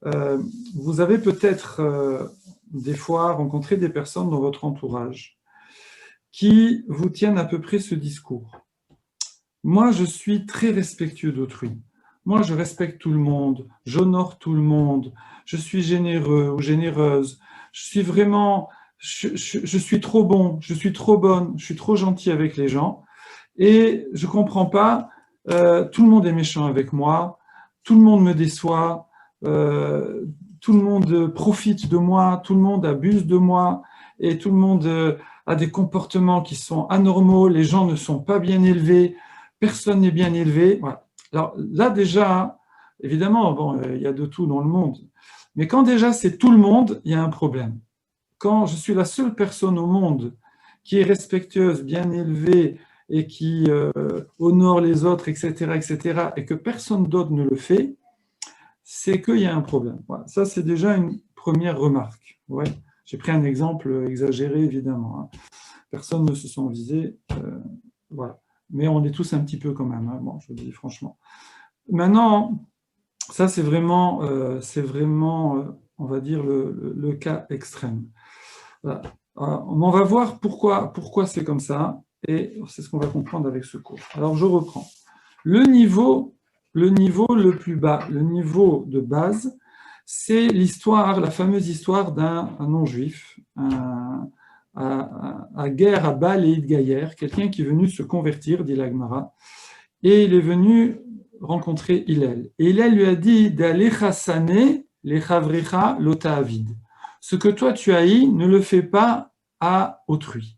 Vous avez peut-être des fois rencontré des personnes dans votre entourage qui vous tiennent à peu près ce discours. Moi, je suis très respectueux d'autrui. Moi, je respecte tout le monde, j'honore tout le monde, je suis généreux ou généreuse, je suis vraiment, je suis trop bon, je suis trop bonne, je suis trop gentil avec les gens et je ne comprends pas, tout le monde est méchant avec moi, tout le monde me déçoit, euh, tout le monde profite de moi, tout le monde abuse de moi et tout le monde a des comportements qui sont anormaux, les gens ne sont pas bien élevés, personne n'est bien élevé. Voilà. Alors là déjà, évidemment, bon, il y a de tout dans le monde, mais quand déjà c'est tout le monde, il y a un problème. Quand je suis la seule personne au monde qui est respectueuse, bien élevée et qui honore les autres, etc., etc., et que personne d'autre ne le fait, c'est qu'il y a un problème. Voilà. Ça, c'est déjà une première remarque. Ouais. J'ai pris un exemple exagéré, évidemment. Hein. Personne ne se sent visé. Voilà. Mais on est tous un petit peu quand même. Hein. Bon, je le dis franchement. Maintenant, ça, c'est vraiment, on va dire, le cas extrême. Voilà. On va voir pourquoi c'est comme ça, et c'est ce qu'on va comprendre avec ce cours. Alors, je reprends. Le niveau le plus bas, le niveau de base, c'est l'histoire, la fameuse histoire d'un non-juif, à guerre à Baal et Gaïer, quelqu'un qui est venu se convertir, dit l'Agmara, et il est venu rencontrer Hillel. Et Hillel lui a dit d'aller chassaner les chavricha l'otaavid. Ce que toi tu haïs, ne le fais pas à autrui.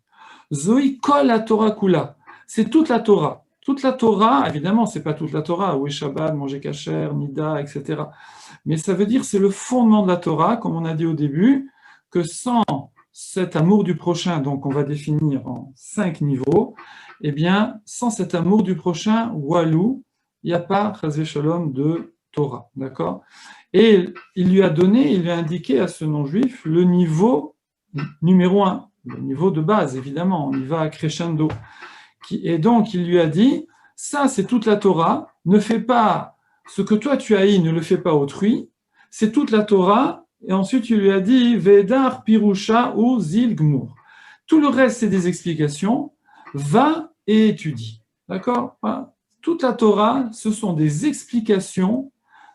Zoï kol la Torah kula. C'est toute la Torah. Toute la Torah, évidemment, c'est pas toute la Torah, oui, Shabbat, manger kasher, Nida, etc. Mais ça veut dire c'est le fondement de la Torah, comme on a dit au début, que sans cet amour du prochain, donc on va définir en 5 niveaux, eh bien, sans cet amour du prochain, walou, il n'y a pas, chazé shalom, de Torah, d'accord? Et il lui a indiqué à ce non-juif le niveau numéro 1, le niveau de base, évidemment, on y va crescendo. Et donc, il lui a dit, ça, c'est toute la Torah, ne fais pas ce que toi tu haïs, ne le fais pas autrui, c'est toute la Torah, et ensuite il lui a dit, Vedar, Pirusha ou Zil Gmur. Tout le reste, c'est des explications, va et étudie. D'accord? Toute la Torah, ce sont des explications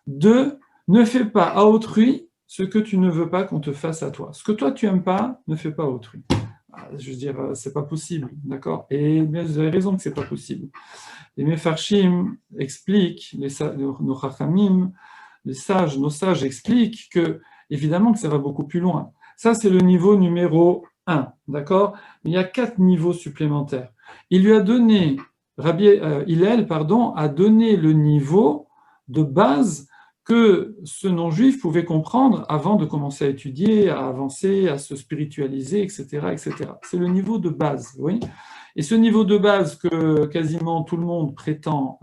de ne fais pas à autrui ce que tu ne veux pas qu'on te fasse à toi. Ce que toi tu n'aimes pas, ne fais pas à autrui. Je veux dire, c'est pas possible, d'accord? Et bien, vous avez raison que c'est pas possible. Les Mefarshim expliquent, nos Chachamim, nos sages expliquent que, évidemment, que ça va beaucoup plus loin. Ça, c'est le niveau numéro 1, d'accord? Il y a 4 niveaux supplémentaires. Il lui a donné, Hillel, a donné le niveau de base que ce non-juif pouvait comprendre avant de commencer à étudier, à avancer, à se spiritualiser, etc., etc. C'est le niveau de base, oui. Et ce niveau de base que quasiment tout le monde prétend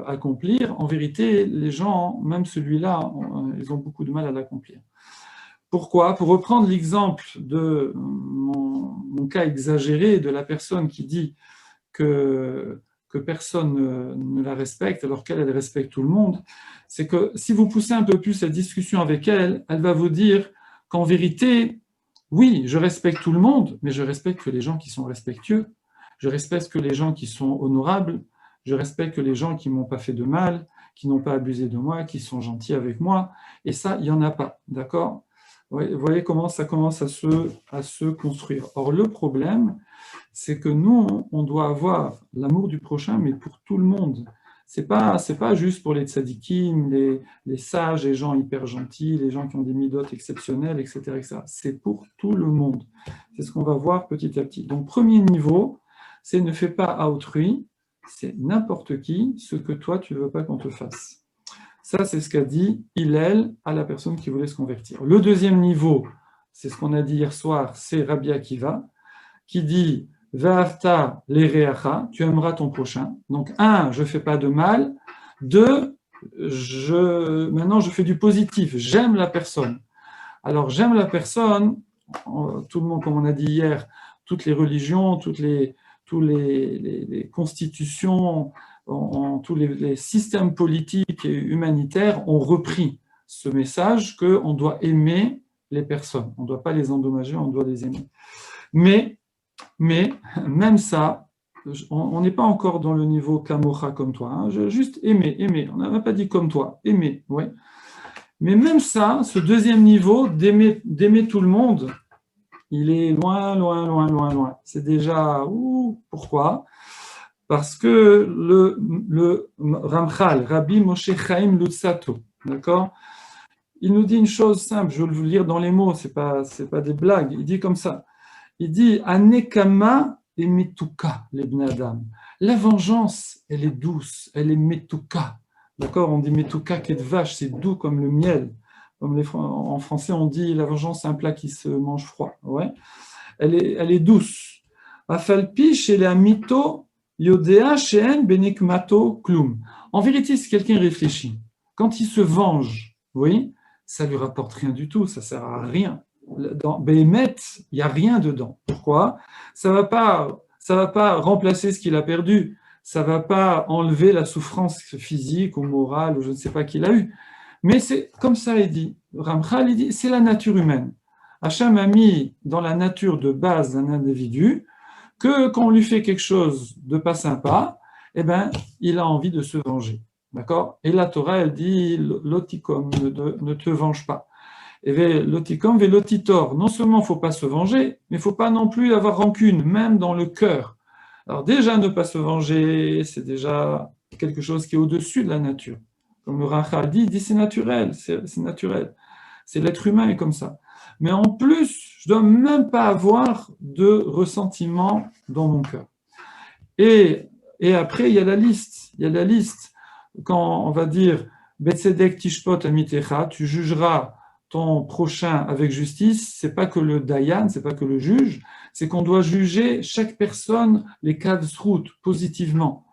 accomplir, en vérité, les gens, même celui-là, ils ont beaucoup de mal à l'accomplir. Pourquoi? Pour reprendre l'exemple de mon cas exagéré de la personne qui dit que personne ne la respecte alors qu'elle respecte tout le monde, c'est que si vous poussez un peu plus cette discussion avec elle, elle va vous dire qu'en vérité, oui, je respecte tout le monde, mais je respecte que les gens qui sont respectueux, je respecte que les gens qui sont honorables, je respecte que les gens qui ne m'ont pas fait de mal, qui n'ont pas abusé de moi, qui sont gentils avec moi, et ça, il n'y en a pas, d'accord? Vous voyez comment ça commence à se construire. Or, le problème, c'est que nous, on doit avoir l'amour du prochain, mais pour tout le monde. C'est pas juste pour les tzadikim, les sages, les gens hyper gentils, les gens qui ont des midotes exceptionnelles, etc., etc. C'est pour tout le monde. C'est ce qu'on va voir petit à petit. Donc, premier niveau, c'est ne fais pas à autrui, c'est n'importe qui ce que toi, tu ne veux pas qu'on te fasse. Ça, c'est ce qu'a dit Hillel à la personne qui voulait se convertir. Le deuxième niveau, c'est ce qu'on a dit hier soir, c'est Rabbi Akiva, qui dit Va'afta lereacha, tu aimeras ton prochain. Donc, 1, je ne fais pas de mal. 2, maintenant je fais du positif, j'aime la personne. Alors, j'aime la personne, tout le monde, comme on a dit hier, toutes les religions, toutes les constitutions tous les systèmes politiques et humanitaires ont repris ce message qu'on doit aimer les personnes. On ne doit pas les endommager, on doit les aimer. Mais même ça, on n'est pas encore dans le niveau Kamocha comme toi. Hein. Juste aimer. On n'a pas dit comme toi. Aimer, ouais. Mais même ça, ce deuxième niveau d'aimer tout le monde, il est loin. C'est déjà... pourquoi ? Parce que le Ramchal, Rabbi Moshe Chaim Luzzatto, d'accord ? Il nous dit une chose simple, je vais vous le lire dans les mots, c'est pas des blagues. Il dit comme ça. Il dit Anekama et Metuka, les Bnadam. La vengeance, elle est douce, elle est Metuka. D'accord ? On dit Metuka qui est de vache, c'est doux comme le miel. En français, on dit la vengeance, c'est un plat qui se mange froid. Ouais. Elle est douce. Afalpi chez la mito yodea sheen benikmato klum. En vérité, si quelqu'un réfléchit, quand il se venge, oui, ça lui rapporte rien du tout, ça sert à rien. Dans Béhémet, il n'y a rien dedans. Pourquoi ? Ça va pas remplacer ce qu'il a perdu. Ça va pas enlever la souffrance physique ou morale ou je ne sais pas qu'il a eu. Mais c'est comme ça, il dit. Ramchal, il dit, c'est la nature humaine. Hachem a mis dans la nature de base d'un individu que quand on lui fait quelque chose de pas sympa, eh ben, il a envie de se venger. D'accord ? Et la Torah, elle dit, lotikom, ne te venge pas. Et lotikom velotitor. Non seulement il ne faut pas se venger, mais il ne faut pas non plus avoir rancune, même dans le cœur. Alors déjà, ne pas se venger, c'est déjà quelque chose qui est au-dessus de la nature. Comme le Rachal dit c'est naturel, c'est naturel. C'est l'être humain est comme ça. Mais en plus, je ne dois même pas avoir de ressentiment dans mon cœur. Et après, il y a la liste. Il y a la liste. Quand on va dire Betzedek tishpot amitecha, tu jugeras ton prochain avec justice, c'est pas que le dayan, c'est pas que le juge, c'est qu'on doit juger chaque personne, les cas de route, positivement.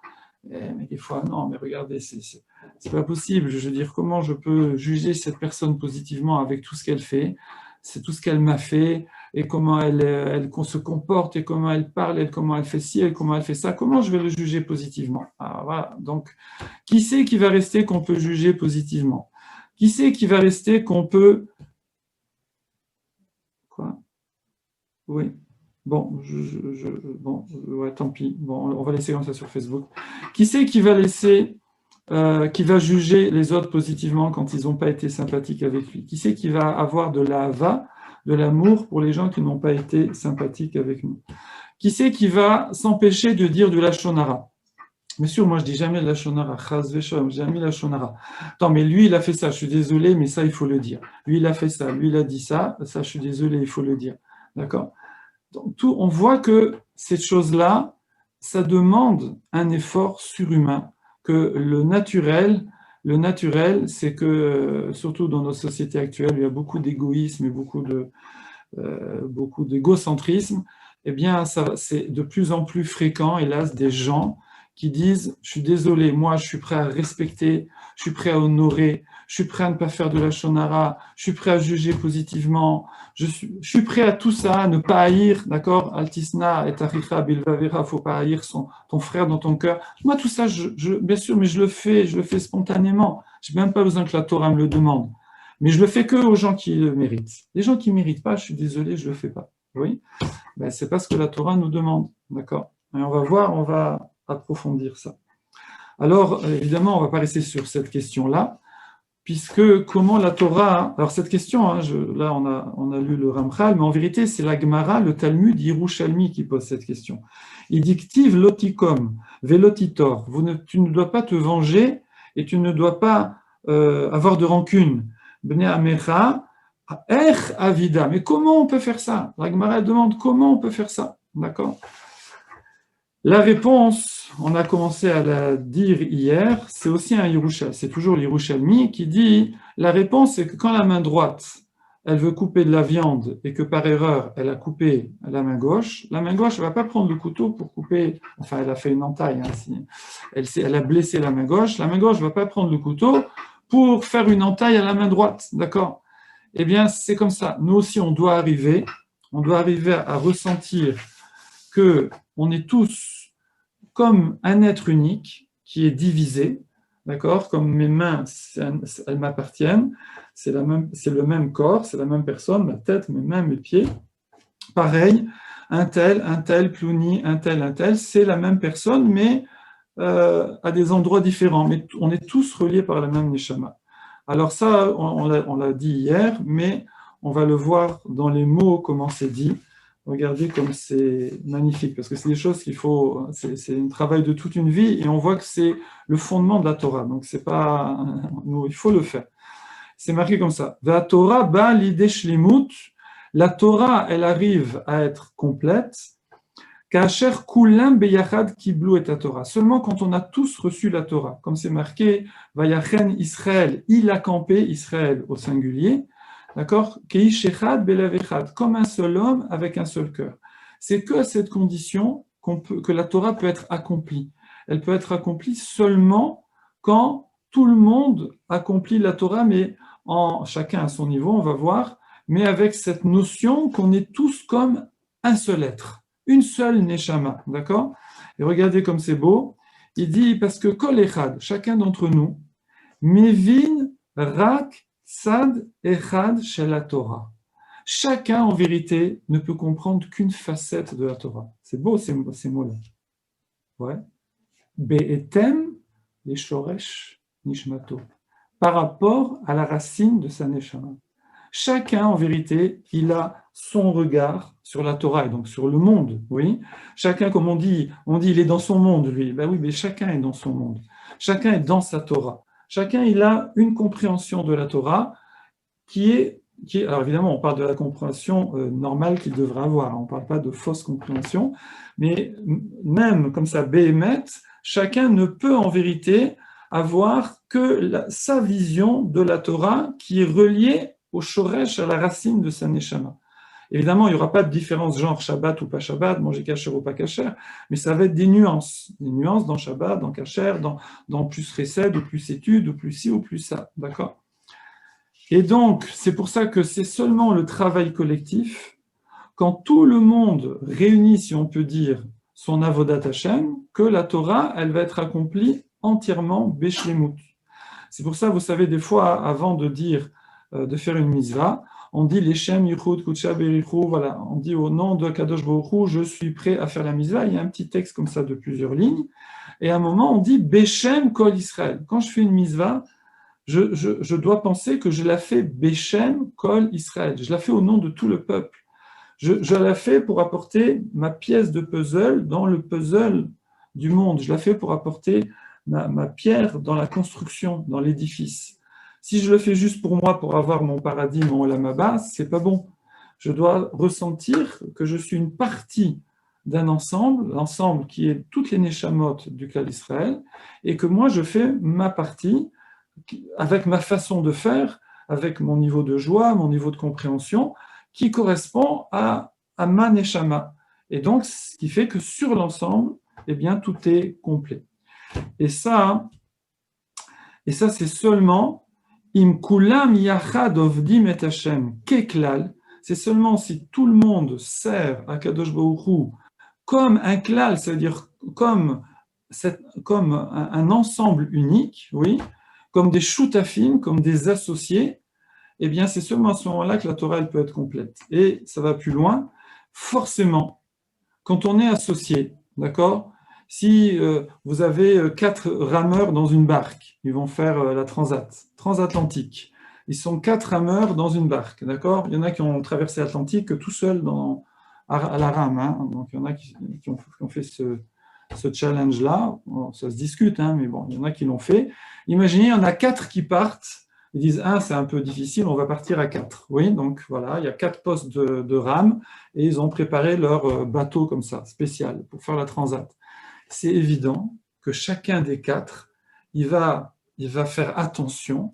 Mais des fois, non, mais regardez, c'est pas possible. Je veux dire, comment je peux juger cette personne positivement avec tout ce qu'elle fait ? C'est tout ce qu'elle m'a fait, et comment elle se comporte, et comment elle parle, et comment elle fait ci, et comment elle fait ça. Comment je vais le juger positivement ? Alors, voilà. Donc, qui c'est qui va rester qu'on peut juger positivement ? Qui c'est qui va rester qu'on peut... Quoi ? Oui. Bon, ouais, tant pis. Bon, on va laisser comme ça sur Facebook. Qui c'est qui va laisser, qui va juger les autres positivement quand ils n'ont pas été sympathiques avec lui ? Qui c'est qui va avoir de l'ahava, de l'amour pour les gens qui n'ont pas été sympathiques avec nous ? Qui c'est qui va s'empêcher de dire du lashon hara ? Bien sûr, moi je dis jamais lashon hara, chas v'shalom, jamais lashon hara. Attends, mais lui il a fait ça, je suis désolé, mais ça il faut le dire. Lui il a fait ça, lui il a dit ça, ça je suis désolé, il faut le dire. D'accord ? Donc, on voit que cette chose-là, ça demande un effort surhumain, que le naturel, c'est que, surtout dans nos sociétés actuelles, il y a beaucoup d'égoïsme et beaucoup d'égocentrisme, eh bien, c'est de plus en plus fréquent, hélas, des gens qui disent « Je suis désolé, moi, je suis prêt à respecter, je suis prêt à honorer, je suis prêt à ne pas faire de la shonara, je suis prêt à juger positivement, je suis prêt à tout ça, à ne pas haïr, d'accord ? Altisna et taricha bilvavera, faut pas haïr ton frère dans ton cœur. Moi, tout ça, bien sûr, mais je le fais spontanément. Je n'ai même pas besoin que la Torah me le demande. Mais je le fais que aux gens qui le méritent. Les gens qui ne méritent pas, je suis désolé, je ne le fais pas. Oui, ben, c'est pas ce que la Torah nous demande, d'accord ? Et on va voir, on va approfondir ça. Alors, évidemment, on ne va pas rester sur cette question-là, puisque comment la Torah... Alors, cette question, hein, là, on a lu le Ramchal, mais en vérité, c'est la Gemara, le Talmud Yerushalmi qui pose cette question. Il dit « Ktiv lotikom velotitor » tu ne dois pas te venger et tu ne dois pas avoir de rancune. « Bnei amecha ech avida » Mais comment on peut faire ça ? La Gemara demande comment on peut faire ça. D'accord ? La réponse, on a commencé à la dire hier, c'est aussi un Yerushalmi, c'est toujours l'Yerushalmi qui dit, la réponse c'est que quand la main droite, elle veut couper de la viande et que par erreur, elle a coupé la main gauche ne va pas prendre le couteau pour couper, enfin elle a fait une entaille, hein, elle a blessé la main gauche ne va pas prendre le couteau pour faire une entaille à la main droite, d'accord ? Eh bien c'est comme ça, nous aussi on doit arriver à ressentir que on est tous comme un être unique qui est divisé, d'accord? Comme mes mains, elles m'appartiennent, c'est le même corps, c'est la même personne, ma tête, mes mains, mes pieds. Pareil, un tel, Plouni, un tel, c'est la même personne, mais à des endroits différents. Mais on est tous reliés par la même Neshama. Alors ça, on l'a dit hier, mais on va le voir dans les mots, comment c'est dit. Regardez comme c'est magnifique, parce que c'est des choses qu'il faut, c'est un travail de toute une vie, et on voit que c'est le fondement de la Torah. Donc c'est pas, il faut le faire. C'est marqué comme ça. La Torah ba l'idée shlimut. La Torah, elle arrive à être complète. Kasher kulam beyachad kiblu et Torah. Seulement quand on a tous reçu la Torah, comme c'est marqué, vayachen Israël, il a campé Israël au singulier. D'accord? Keish echad belav echad, comme un seul homme avec un seul cœur. C'est que à cette condition que la Torah peut être accomplie. Elle peut être accomplie seulement quand tout le monde accomplit la Torah, mais chacun à son niveau, on va voir, mais avec cette notion qu'on est tous comme un seul être, une seule neshama, d'accord? Et regardez comme c'est beau. Il dit, parce que kol echad, chacun d'entre nous, mevin rak Sad echad shel la Torah. Chacun, en vérité, ne peut comprendre qu'une facette de la Torah. C'est beau ces mots-là. Ouais. Be'etem les shoresh nishmato. Par rapport à la racine de sa neshama. Chacun, en vérité, il a son regard sur la Torah et donc sur le monde. Oui. Chacun, comme on dit, il est dans son monde, lui. Ben oui, mais chacun est dans son monde. Chacun est dans sa Torah. Chacun, il a une compréhension de la Torah qui est alors évidemment, on parle de la compréhension normale qu'il devrait avoir, on ne parle pas de fausse compréhension, mais même comme ça, Béhémet, chacun ne peut en vérité avoir que sa vision de la Torah qui est reliée au shoresh, à la racine de sa neshama. Évidemment, il n'y aura pas de différence genre Shabbat ou pas Shabbat, manger kasher ou pas kasher, mais ça va être des nuances dans Shabbat, dans kasher, dans plus récède ou plus étude, ou plus ci ou plus ça, d'accord? Et donc, c'est pour ça que c'est seulement le travail collectif, quand tout le monde réunit, si on peut dire, son avodat Hashem, que la Torah, elle va être accomplie entièrement beshlemut. C'est pour ça, vous savez, des fois, avant de dire, de faire une mitzvah, on dit Leshem Yichud Kutsha Berichu, voilà, on dit au nom de Kadosh Baruch Hu, je suis prêt à faire la mitzvah. Il y a un petit texte comme ça de plusieurs lignes, et à un moment, on dit Beshem Kol Israël. Quand je fais une mitzvah, je dois penser que je la fais Beshem Kol Israël. Je la fais au nom de tout le peuple. Je la fais pour apporter ma pièce de puzzle dans le puzzle du monde. Je la fais pour apporter ma pierre dans la construction, dans l'édifice. Si je le fais juste pour moi, pour avoir mon paradis, mon olam haba, c'est pas bon. Je dois ressentir que je suis une partie d'un ensemble, l'ensemble qui est toutes les neshamot du clan d'Israël, et que moi je fais ma partie avec ma façon de faire, avec mon niveau de joie, mon niveau de compréhension, qui correspond à ma neshama. Et donc, ce qui fait que sur l'ensemble, eh bien, tout est complet. Et ça c'est seulement im kulam yachad ovdim et Hashem keklal. C'est seulement si tout le monde sert à Kadosh Baruch Hu comme un klal, c'est-à-dire comme un ensemble unique, oui, comme des shutafim, comme des associés, eh bien, c'est seulement à ce moment-là que la Torah elle peut être complète. Et ça va plus loin. Forcément, quand on est associé, d'accord, si vous avez 4 rameurs dans une barque, ils vont faire la transatlantique. Ils sont 4 rameurs dans une barque, d'accord? Il y en a qui ont traversé l'Atlantique tout seuls à la rame. Hein. Donc, il y en a qui ont fait ce challenge-là. Bon, ça se discute, hein, mais bon, il y en a qui l'ont fait. Imaginez, il y en a 4 qui partent. Ils disent, c'est un peu difficile, on va partir à 4. Oui, donc voilà, il y a 4 postes de rame et ils ont préparé leur bateau comme ça, spécial, pour faire la transat. C'est évident que chacun des 4, il va faire attention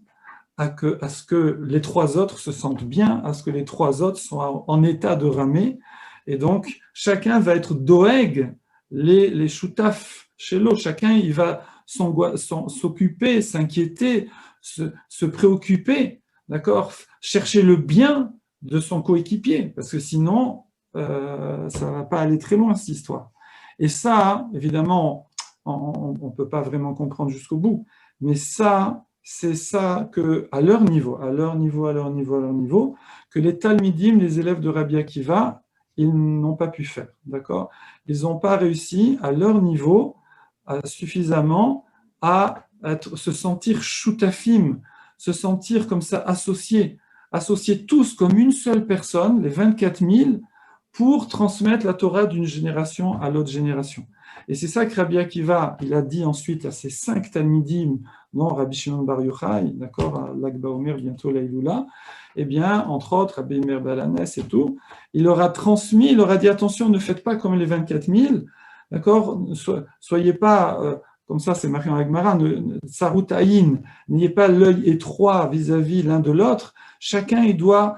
à ce que les 3 autres se sentent bien, à ce que les 3 autres soient en état de ramer. Et donc, chacun va être doeg, les choutaf chez l'autre. Chacun, il va s'occuper, s'inquiéter, se préoccuper, d'accord, chercher le bien de son coéquipier, parce que sinon, ça ne va pas aller très loin, cette histoire. Et ça, évidemment, on ne peut pas vraiment comprendre jusqu'au bout. Mais ça, c'est ça que, à leur niveau, que les Talmidim, les élèves de Rabbi Akiva, ils n'ont pas pu faire, d'accord? Ils n'ont pas réussi à leur niveau suffisamment à se sentir shutafim, se sentir comme ça associés tous comme une seule personne, les 24 000, pour transmettre la Torah d'une génération à l'autre génération. Et c'est ça que Rabbi Akiva, il a dit ensuite à ses 5 Talmidim, non, Rabbi Shimon Bar Yochai, d'accord, à Lag BaOmer, bientôt la Iloula, eh bien, entre autres, Rabbi Meir Balanès et tout, il leur a transmis, il leur a dit, attention, ne faites pas comme les 24 000, d'accord, soyez pas, comme ça c'est marqué en Agmara, Sarutaïn, n'ayez pas l'œil étroit vis-à-vis l'un de l'autre, chacun il doit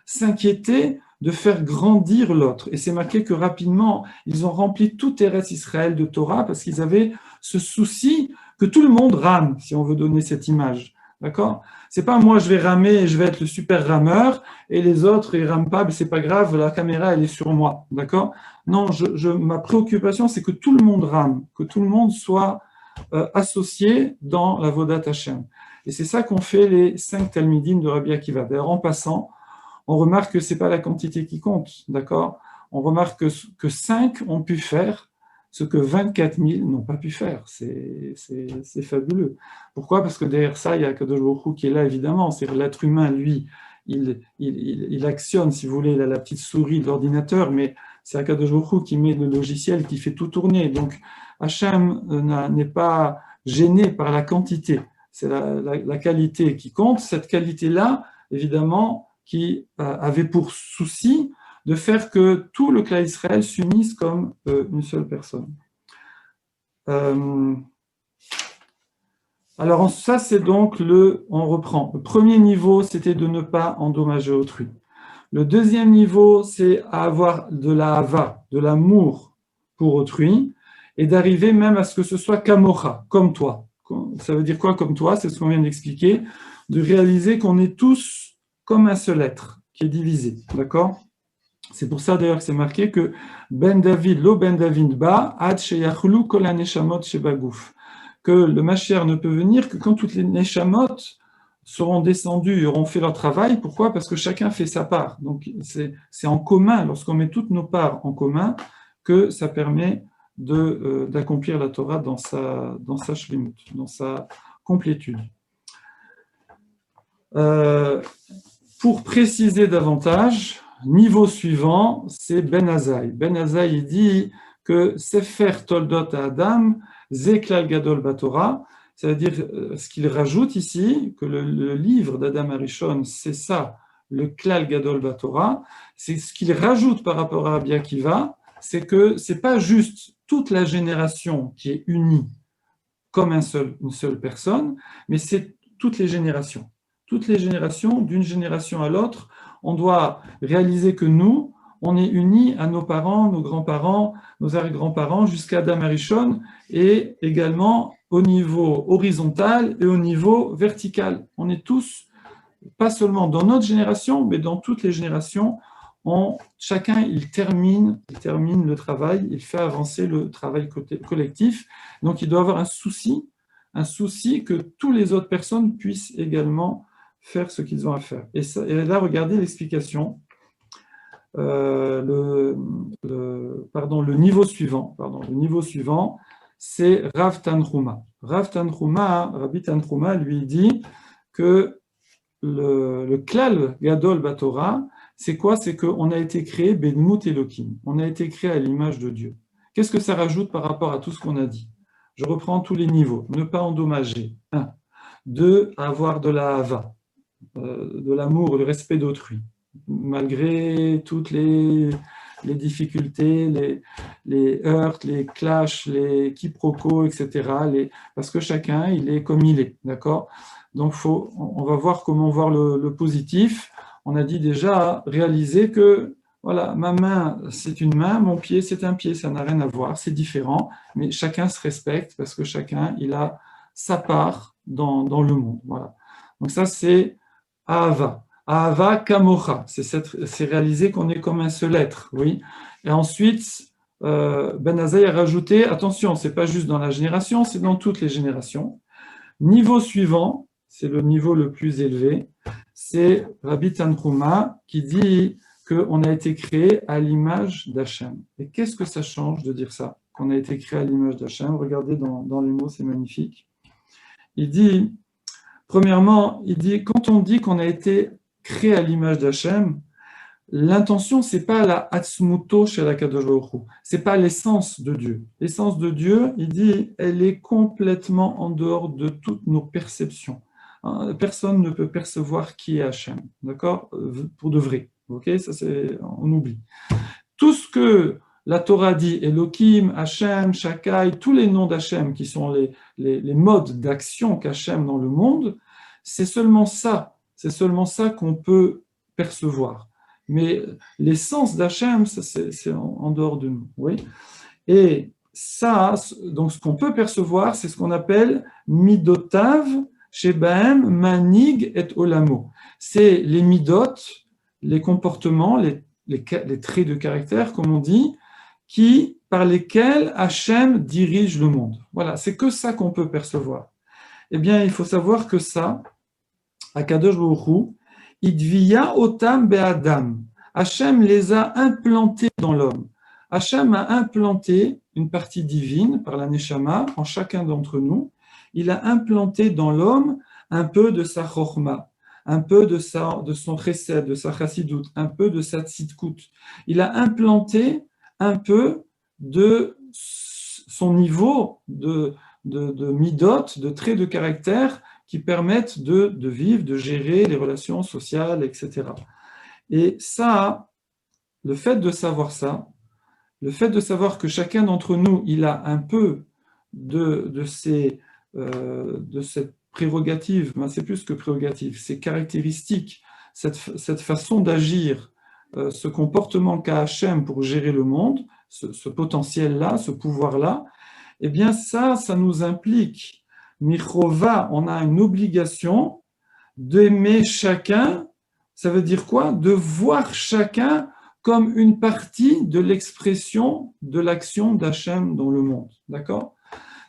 s'inquiéter de faire grandir l'autre. Et c'est marqué que rapidement, ils ont rempli tout Eretz Israël de Torah parce qu'ils avaient ce souci que tout le monde rame, si on veut donner cette image. D'accord? C'est pas moi je vais ramer et je vais être le super rameur et les autres ils rament pas, mais c'est pas grave, la caméra elle est sur moi. D'accord? Non, ma préoccupation c'est que tout le monde rame, que tout le monde soit associé dans la Vodat Hashem. Et c'est ça qu'ont fait les 5 Talmidim de Rabbi Akiva. D'ailleurs, en passant, on remarque que ce n'est pas la quantité qui compte, d'accord? On remarque que 5 ont pu faire ce que 24 000 n'ont pas pu faire. C'est fabuleux. Pourquoi? Parce que derrière ça, il y a Kadosh Baruch Hu qui est là, évidemment. C'est l'être humain, lui, il actionne, si vous voulez, il a la petite souris de l'ordinateur, mais c'est Akadosh Baruch Hu qui met le logiciel, qui fait tout tourner. Donc, Hachem n'est pas gêné par la quantité. C'est la qualité qui compte. Cette qualité-là, évidemment, qui avait pour souci de faire que tout le clan Israël s'unisse comme une seule personne. Alors ça, c'est donc on reprend. Le premier niveau, c'était de ne pas endommager autrui. Le deuxième niveau, c'est avoir de la hava, de l'amour pour autrui, et d'arriver même à ce que ce soit kamocha, comme toi. Ça veut dire quoi comme toi? C'est ce qu'on vient d'expliquer, de réaliser qu'on est tous comme un seul être qui est divisé, d'accord? C'est pour ça d'ailleurs que c'est marqué que Ben David, lo Ben David ba, ad sheyachlu kol haneshamot shebagouf, que le Mashiach ne peut venir que quand toutes les neshamot seront descendus et auront fait leur travail. Pourquoi? Parce que chacun fait sa part. Donc c'est en commun, lorsqu'on met toutes nos parts en commun, que ça permet d'accomplir la Torah dans sa shlimut, dans sa complétude. Pour préciser davantage, niveau suivant, c'est Ben Azaï. Ben Azaï, il dit que Sefer Toldot Adam, Zeklal Gadol Batora, c'est-à-dire ce qu'il rajoute ici, que le livre d'Adam Arishon, c'est ça, le Klal Gadol Batora, c'est ce qu'il rajoute par rapport à Rabbi Akiva, c'est que ce n'est pas juste toute la génération qui est unie comme une seule personne, mais c'est toutes les générations. Toutes les générations, d'une génération à l'autre, on doit réaliser que nous, on est unis à nos parents, nos grands-parents, nos arrière-grands-parents, jusqu'à Adam Arishon, et également au niveau horizontal et au niveau vertical. On est tous, pas seulement dans notre génération, mais dans toutes les générations, chacun il termine le travail, il fait avancer le travail collectif. Donc il doit avoir un souci que toutes les autres personnes puissent également faire ce qu'ils ont à faire. Et là, regardez l'explication. Le niveau suivant, c'est Rav Tanhuma. Rabbi Tanhuma lui dit que le klal gadol batora, c'est quoi? C'est qu'on a été créé Benmut Elokim. On a été créé à l'image de Dieu. Qu'est-ce que ça rajoute par rapport à tout ce qu'on a dit? Je reprends tous les niveaux. Ne pas endommager. 1. 2. Avoir de la hava, de l'amour, le respect d'autrui. Malgré toutes les difficultés, les heurts, les clashs, les quiproquos, etc. Parce que chacun, il est comme il est. D'accord? Donc, on va voir comment voir le positif. On a dit déjà réaliser que voilà, ma main, c'est une main, mon pied, c'est un pied, ça n'a rien à voir, c'est différent, mais chacun se respecte parce que chacun, il a sa part dans le monde. Voilà. Donc ça, c'est Ahava. Ahava Kamocha, c'est réaliser qu'on est comme un seul être. Oui. Et ensuite, Ben Azaï a rajouté, attention, ce n'est pas juste dans la génération, c'est dans toutes les générations. Niveau suivant, c'est le niveau le plus élevé, c'est Rabbi Tanhuma qui dit qu'on a été créé à l'image d'Hachem. Et qu'est-ce que ça change de dire ça, qu'on a été créé à l'image d'Hachem? Regardez dans les mots, c'est magnifique. Il dit, premièrement, quand on dit qu'on a été créé à l'image d'Hachem, l'intention, c'est pas la Atzmuto chez la Kadosh Baruch Hu. C'est pas l'essence de Dieu. L'essence de Dieu, il dit, elle est complètement en dehors de toutes nos perceptions. Personne ne peut percevoir qui est Hachem, d'accord? Pour de vrai. Ok, ça c'est, on oublie. Tout ce que la Torah dit, Elohim, Hachem, Shakai, tous les noms d'Hachem qui sont les modes d'action qu'Hachem dans le monde, c'est seulement ça qu'on peut percevoir. Mais l'essence d'Hachem, c'est en dehors de nous. Oui. Et ça, donc ce qu'on peut percevoir, c'est ce qu'on appelle midotav shebaem manig et olamo. C'est les midot, les comportements, les traits de caractère, comme on dit, par lesquels Hachem dirige le monde. Voilà, c'est que ça qu'on peut percevoir. Eh bien, il faut savoir que ça, Akadosh Baruch Hu, Idviya otam be'adam. Hachem les a implantés dans l'homme. Hachem a implanté une partie divine par la Neshama en chacun d'entre nous. Il a implanté dans l'homme un peu de sa chorma, un peu de son chesed, de sa chassidout, un peu de sa tzidkout. Il a implanté un peu de son niveau de midot, de traits de caractère qui permettent de vivre, de gérer les relations sociales, etc. Et ça, le fait de savoir ça, le fait de savoir que chacun d'entre nous, il a un peu de cette prérogative, ben c'est plus que prérogative, ces caractéristiques, cette façon d'agir, ce comportement qu'a Hachem pour gérer le monde, ce potentiel-là, ce pouvoir-là, eh bien ça nous implique. Michova, on a une obligation d'aimer chacun. Ça veut dire quoi? De voir chacun comme une partie de l'expression de l'action d'Hachem dans le monde. D'accord?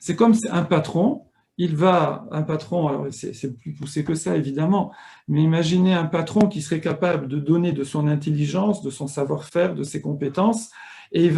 C'est comme un patron. Un patron, alors c'est plus poussé que ça évidemment, mais imaginez un patron qui serait capable de donner de son intelligence, de son savoir-faire, de ses compétences, et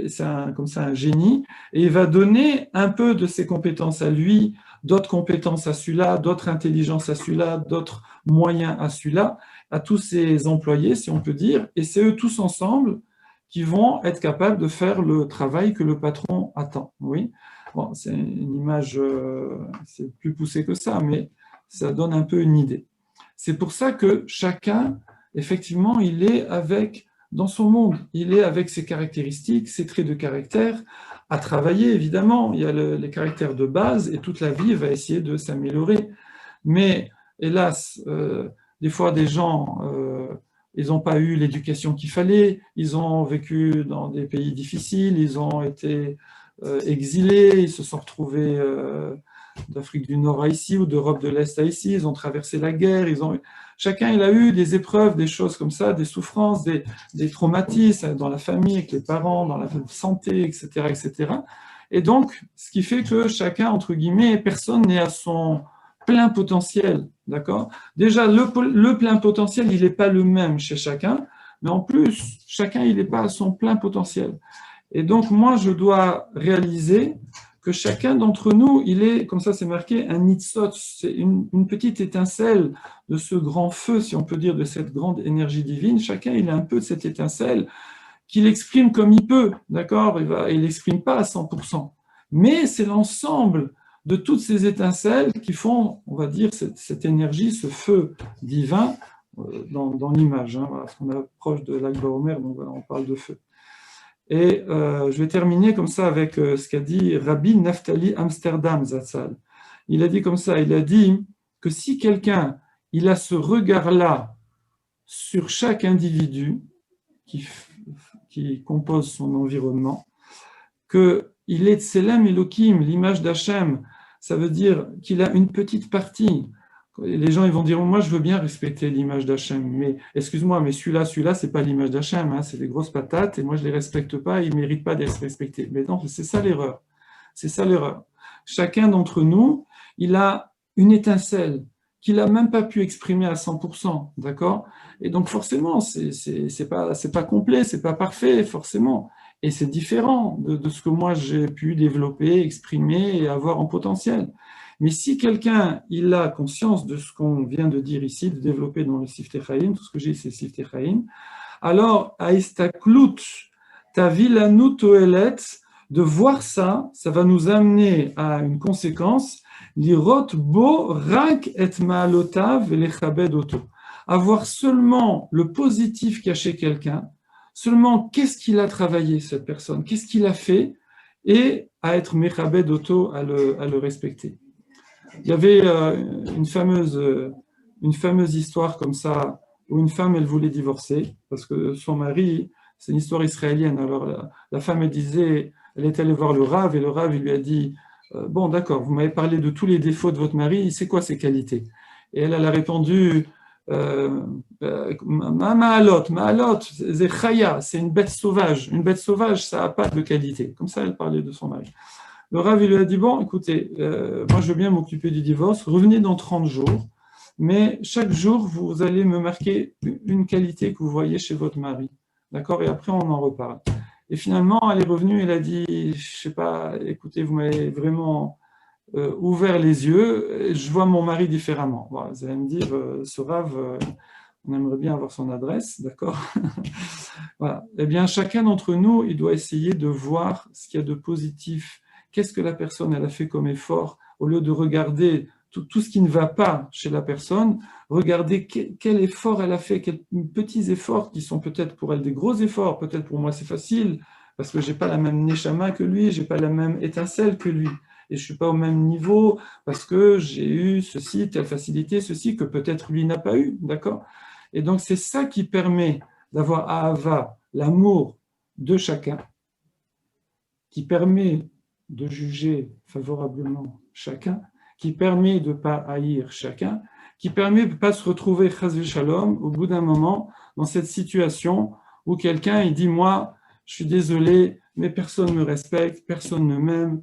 c'est comme ça un génie, et il va donner un peu de ses compétences à lui, d'autres compétences à celui-là, d'autres intelligences à celui-là, d'autres moyens à celui-là, à tous ses employés, si on peut dire, et c'est eux tous ensemble qui vont être capables de faire le travail que le patron attend. Oui. Bon, c'est une image, c'est plus poussé que ça, mais ça donne un peu une idée. C'est pour ça que chacun, effectivement, il est dans son monde, il est avec ses caractéristiques, ses traits de caractère, à travailler, évidemment. Il y a les caractères de base, et toute la vie va essayer de s'améliorer. Mais, hélas, des fois, des gens, ils n'ont pas eu l'éducation qu'il fallait, ils ont vécu dans des pays difficiles, ils ont été exilés, ils se sont retrouvés d'Afrique du Nord à ici ou d'Europe de l'Est à ici, ils ont traversé la guerre, chacun il a eu des épreuves, des choses comme ça, des souffrances, des traumatismes dans la famille, avec les parents, dans la santé, etc., etc. Et donc, ce qui fait que chacun, entre guillemets, personne n'est à son plein potentiel, d'accord? Déjà, le plein potentiel, il n'est pas le même chez chacun, mais en plus, chacun, il n'est pas à son plein potentiel. Et donc, moi, je dois réaliser que chacun d'entre nous, il est, comme ça c'est marqué, un nitzot, c'est une petite étincelle de ce grand feu, si on peut dire, de cette grande énergie divine. Chacun, il a un peu de cette étincelle qu'il exprime comme il peut, d'accord? Il n'exprime pas à 100%. Mais c'est l'ensemble de toutes ces étincelles qui font, on va dire, cette énergie, ce feu divin dans l'image. Hein, voilà, parce qu'on approche de l'Akba Omer, donc voilà, on parle de feu. Et je vais terminer comme ça avec ce qu'a dit Rabbi Naftali Amsterdam Zatzal. Il a dit comme ça, il a dit que si quelqu'un, il a ce regard-là sur chaque individu qui compose son environnement, qu'il est Tselem Elohim, l'image d'Hachem, ça veut dire qu'il a une petite partie. Les gens ils vont dire, moi je veux bien respecter l'image d'Hachem, mais excuse-moi, mais celui-là, c'est pas l'image d'Hachem, hein, c'est des grosses patates, et moi je les respecte pas, ils méritent pas d'être respectés. Mais non, c'est ça l'erreur. C'est ça l'erreur. Chacun d'entre nous, il a une étincelle qu'il n'a même pas pu exprimer à 100%, d'accord? Et donc forcément, c'est pas complet, c'est pas parfait, forcément. Et c'est différent de ce que moi j'ai pu développer, exprimer et avoir en potentiel. Mais si quelqu'un il a conscience de ce qu'on vient de dire ici, de développer dans le Siftei Chaim, tout ce que j'ai, c'est Siftei Chaim, alors, Aistaklut, Tavilanu Toelet, de voir ça, ça va nous amener à une conséquence, Lirot Bo Rak et Maalotav Lechabed Oto. Avoir seulement le positif caché quelqu'un, seulement qu'est-ce qu'il a travaillé, cette personne, qu'est-ce qu'il a fait, et à être Mechabed Oto, à le respecter. Il y avait une fameuse histoire comme ça, où une femme, elle voulait divorcer, parce que son mari, c'est une histoire israélienne, alors la femme, elle disait, elle est allée voir le Rav, et le Rav, il lui a dit, bon, d'accord, vous m'avez parlé de tous les défauts de votre mari, c'est quoi ses qualités? Et elle a répondu, Ma'alot, c'est chaya, c'est une bête sauvage, ça n'a pas de qualité. Comme ça, elle parlait de son mari. Le Rav, il lui a dit, bon, écoutez, moi je veux bien m'occuper du divorce, revenez dans 30 jours, mais chaque jour, vous allez me marquer une qualité que vous voyez chez votre mari. D'accord? Et après, on en reparle. Et finalement, elle est revenue, elle a dit, je sais pas, écoutez, vous m'avez vraiment ouvert les yeux, je vois mon mari différemment. Bon, vous allez me dire, ce Rav, on aimerait bien avoir son adresse, d'accord? Voilà. Eh bien, chacun d'entre nous, il doit essayer de voir ce qu'il y a de positif. Qu'est-ce que la personne elle a fait comme effort, au lieu de regarder tout ce qui ne va pas chez la personne, regarder quel effort elle a fait, quels petits efforts qui sont peut-être pour elle des gros efforts, peut-être pour moi c'est facile, parce que je n'ai pas la même neshama que lui, je n'ai pas la même étincelle que lui, et je ne suis pas au même niveau, parce que j'ai eu ceci, telle facilité, ceci, que peut-être lui n'a pas eu, d'accord? Et donc c'est ça qui permet d'avoir Ahava, l'amour de chacun, qui permet de juger favorablement chacun, qui permet de ne pas haïr chacun, qui permet de ne pas se retrouver, chas shalom, au bout d'un moment, dans cette situation où quelqu'un il dit, moi, je suis désolé, mais personne ne me respecte, personne ne m'aime,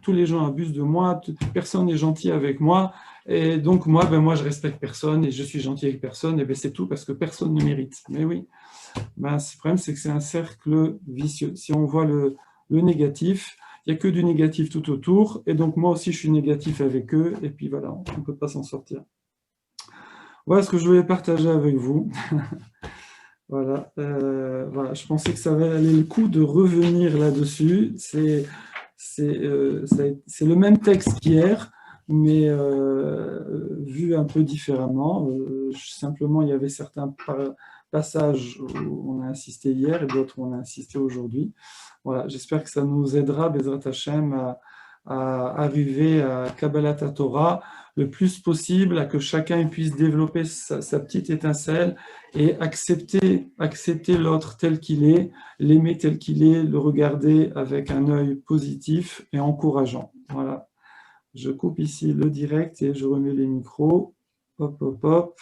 tous les gens abusent de moi, personne n'est gentil avec moi, et donc moi, moi je respecte personne, et je suis gentil avec personne, et c'est tout parce que personne ne mérite. Mais oui, le problème c'est que c'est un cercle vicieux. Si on voit le négatif, il n'y a que du négatif tout autour, et donc moi aussi je suis négatif avec eux, et puis voilà, on ne peut pas s'en sortir. Voilà ce que je voulais partager avec vous. Voilà, je pensais que ça valait le coup de revenir là-dessus. C'est le même texte qu'hier, mais vu un peu différemment. Simplement, il y avait certains passages où on a insisté hier et d'autres où on a insisté aujourd'hui. Voilà, j'espère que ça nous aidera, Bezrat Hashem, à arriver à Kabbalat Torah le plus possible, à que chacun puisse développer sa petite étincelle et accepter l'autre tel qu'il est, l'aimer tel qu'il est, le regarder avec un œil positif et encourageant. Voilà. Je coupe ici le direct et je remets les micros. Hop, hop, hop.